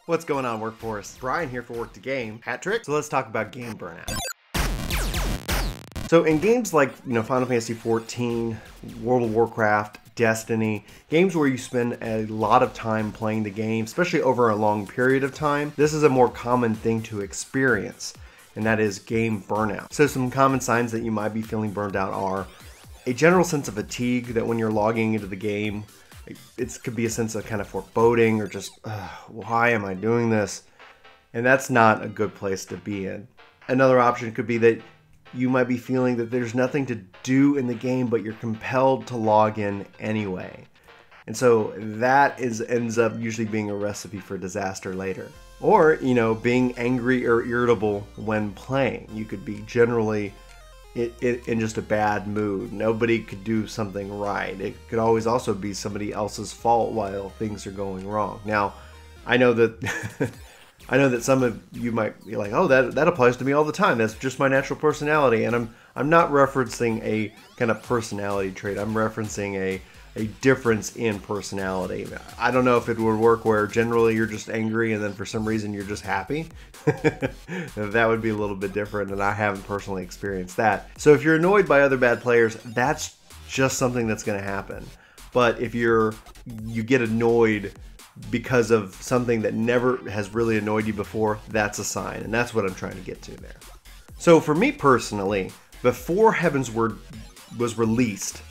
What's going on, workforce? Brian here for Work to Game. Hat trick. So let's talk about game burnout. So in games like, Final Fantasy XIV, World of Warcraft, Destiny, games where you spend a lot of time playing the game, especially over a long period of time, this is a more common thing to experience, and that is game burnout. So some common signs that you might be feeling burned out are a general sense of fatigue that when you're logging into the game, it could be a sense of kind of foreboding or just, why am I doing this? And that's not a good place to be in. Another option could be that you might be feeling that there's nothing to do in the game, but you're compelled to log in anyway. And so that ends up usually being a recipe for disaster later. Or, being angry or irritable when playing. You could be generally in just a bad mood. Nobody could do something right. It could always also be somebody else's fault while things are going wrong. Now, I know that some of you might be like, oh, that applies to me all the time. That's just my natural personality. And I'm not referencing a kind of personality trait. I'm referencing a difference in personality. I don't know if it would work where generally you're just angry and then for some reason you're just happy. That would be a little bit different, and I haven't personally experienced that. So if you're annoyed by other bad players, that's just something that's going to happen. But if you get annoyed because of something that never has really annoyed you before, that's a sign, and that's what I'm trying to get to there. So for me personally, before Heavensward was released,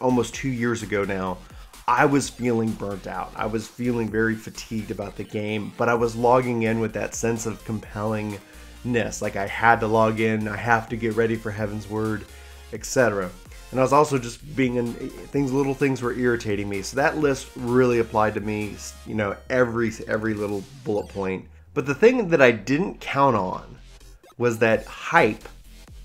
almost 2 years ago now, I was feeling burnt out. I was feeling very fatigued about the game, but I was logging in with that sense of compellingness. Like I had to log in, I have to get ready for Heavensward, etc. And I was also just being in little things were irritating me. So that list really applied to me, every little bullet point. But the thing that I didn't count on was that hype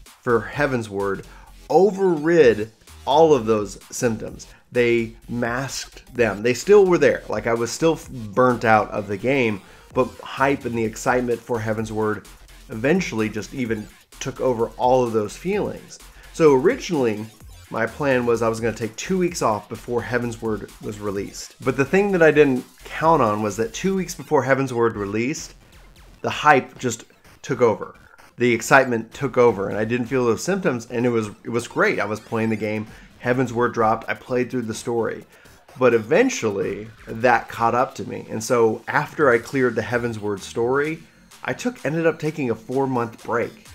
for Heavensward overrid all of those symptoms. They masked them. They still were there. Like I was still burnt out of the game, but hype and the excitement for Heavensward eventually just even took over all of those feelings. So originally, my plan was I was going to take 2 weeks off before Heavensward was released. But the thing that I didn't count on was that 2 weeks before Heavensward released, the hype just took over. The excitement took over, and I didn't feel those symptoms, and it was great. I was playing the game, Heavensward dropped, I played through the story. But eventually, that caught up to me. And so after I cleared the Heavensward story, I ended up taking a 4-month break.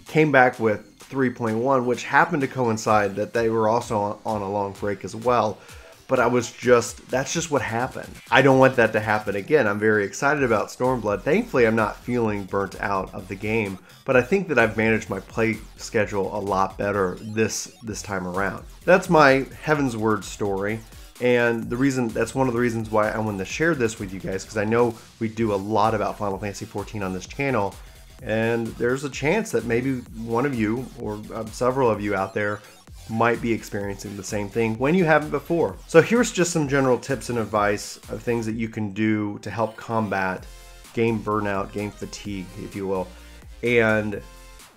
Came back with 3.1, which happened to coincide that they were also on a long break as well. But that's just what happened. I don't want that to happen again. I'm very excited about Stormblood. Thankfully, I'm not feeling burnt out of the game, but I think that I've managed my play schedule a lot better this time around. That's my Heavensward story, and that's one of the reasons why I wanted to share this with you guys, because I know we do a lot about Final Fantasy XIV on this channel, and there's a chance that maybe one of you or several of you out there might be experiencing the same thing when you haven't before. So here's just some general tips and advice of things that you can do to help combat game burnout, game fatigue, if you will. And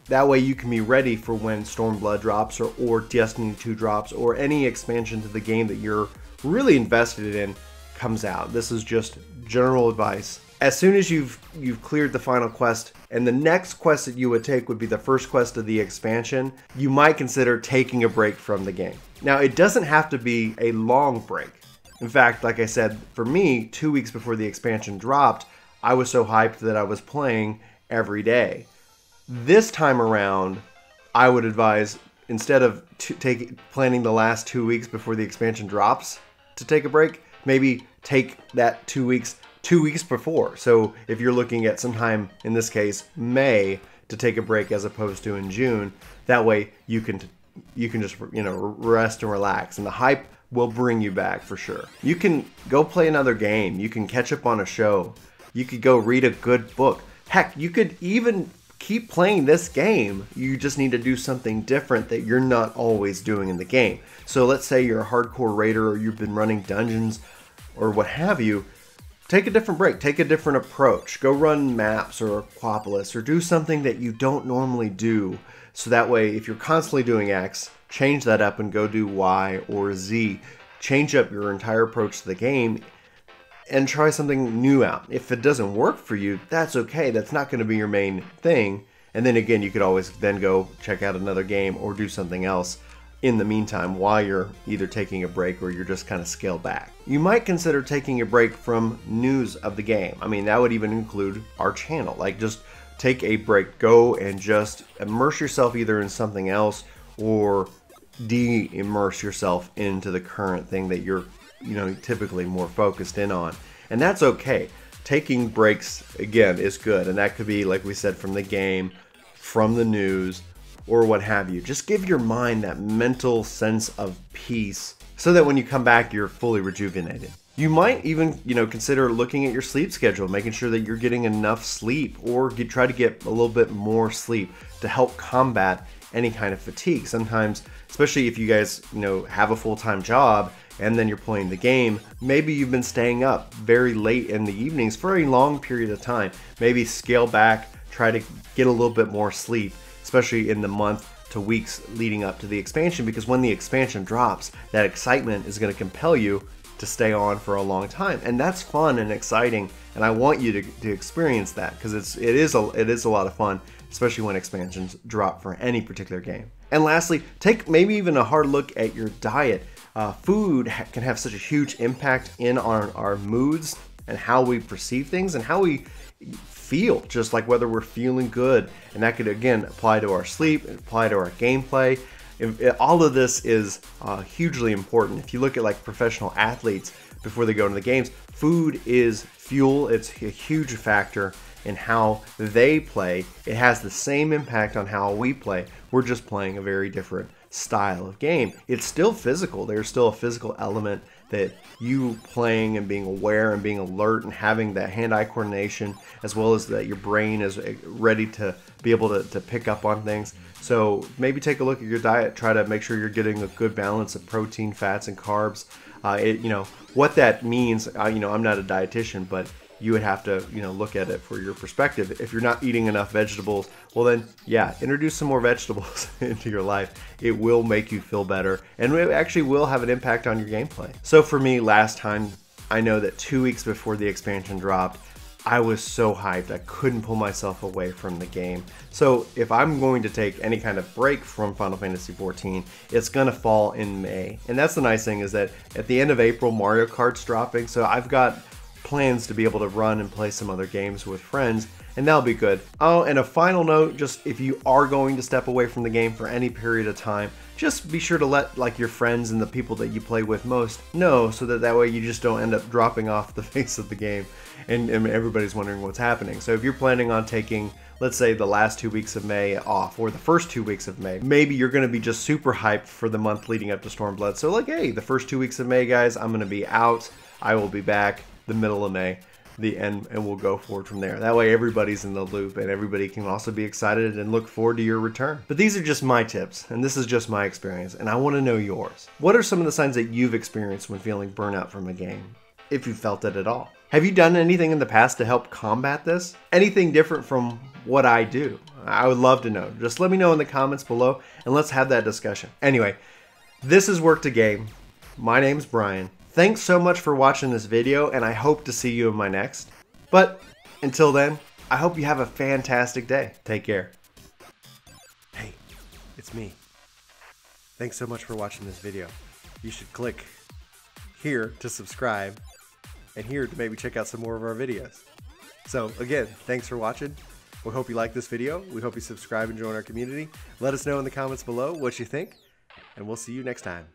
that way you can be ready for when Stormblood drops or Destiny 2 drops or any expansion to the game that you're really invested in comes out. This is just general advice. As soon as you've cleared the final quest, and the next quest that you would take would be the first quest of the expansion, you might consider taking a break from the game. Now, it doesn't have to be a long break. In fact, like I said, for me, 2 weeks before the expansion dropped, I was so hyped that I was playing every day. This time around, I would advise, instead of planning the last 2 weeks before the expansion drops to take a break, maybe take that 2 weeks before. So if you're looking at sometime, in this case, May, to take a break as opposed to in June, that way you can just, rest and relax, and the hype will bring you back for sure. You can go play another game. You can catch up on a show. You could go read a good book. Heck, you could even keep playing this game. You just need to do something different that you're not always doing in the game. So let's say you're a hardcore raider or you've been running dungeons or what have you. Take a different break, take a different approach. Go run maps or Aquapolis or do something that you don't normally do. So that way, if you're constantly doing X, change that up and go do Y or Z. Change up your entire approach to the game and try something new out. If it doesn't work for you, that's okay. That's not going to be your main thing. And then again, you could always then go check out another game or do something else in the meantime while you're either taking a break or you're just kind of scaled back. You might consider taking a break from news of the game. I mean, that would even include our channel. Like, just take a break, go and just immerse yourself either in something else or de-immerse yourself into the current thing that you're, typically more focused in on. And that's okay. Taking breaks, again, is good. And that could be, like we said, from the game, from the news, or what have you. Just give your mind that mental sense of peace so that when you come back, you're fully rejuvenated. You might even, consider looking at your sleep schedule, making sure that you're getting enough sleep, or try to get a little bit more sleep to help combat any kind of fatigue. Sometimes, especially if you guys, have a full-time job and then you're playing the game, maybe you've been staying up very late in the evenings for a long period of time. Maybe scale back, try to get a little bit more sleep, especially in the month to weeks leading up to the expansion, because when the expansion drops, that excitement is going to compel you to stay on for a long time, and that's fun and exciting, and I want you to experience that, because it is a lot of fun, especially when expansions drop for any particular game. And lastly, take maybe even a hard look at your diet. Food can have such a huge impact in our moods and how we perceive things and how we feel, just like whether we're feeling good. And that could, again, apply to our sleep, apply to our gameplay. All of this is hugely important. If you look at like professional athletes before they go into the games, food is fuel. It's a huge factor in how they play. It has the same impact on how we play. We're just playing a very different style of game. It's still physical. There's still a physical element that you playing and being aware and being alert and having that hand-eye coordination, as well as that your brain is ready to be able to pick up on things. So maybe take a look at your diet. Try to make sure you're getting a good balance of protein, fats, and carbs. What that means, I'm not a dietitian, but you would have to, look at it for your perspective. If you're not eating enough vegetables, well then, yeah, introduce some more vegetables into your life. It will make you feel better, and it actually will have an impact on your gameplay. So for me, last time, I know that 2 weeks before the expansion dropped, I was so hyped. I couldn't pull myself away from the game. So if I'm going to take any kind of break from Final Fantasy XIV, it's going to fall in May. And that's the nice thing, is that at the end of April, Mario Kart's dropping, so I've got plans to be able to run and play some other games with friends, and that'll be good. Oh, and a final note, just if you are going to step away from the game for any period of time, just be sure to let like your friends and the people that you play with most know, so that way you just don't end up dropping off the face of the game and everybody's wondering what's happening. So if you're planning on taking, let's say, the last 2 weeks of May off, or the first 2 weeks of May, maybe you're going to be just super hyped for the month leading up to Stormblood. So like, hey, the first 2 weeks of May, guys, I'm going to be out. I will be back the middle of May, and we'll go forward from there. That way everybody's in the loop and everybody can also be excited and look forward to your return. But these are just my tips, and this is just my experience, and I want to know yours. What are some of the signs that you've experienced when feeling burnout from a game, if you felt it at all? Have you done anything in the past to help combat this? Anything different from what I do? I would love to know. Just let me know in the comments below, and let's have that discussion. Anyway, this is Work to Game. My name's Brian. Thanks so much for watching this video, and I hope to see you in my next. But until then, I hope you have a fantastic day. Take care. Hey, it's me. Thanks so much for watching this video. You should click here to subscribe, and here to maybe check out some more of our videos. So again, thanks for watching. We hope you like this video. We hope you subscribe and join our community. Let us know in the comments below what you think, and we'll see you next time.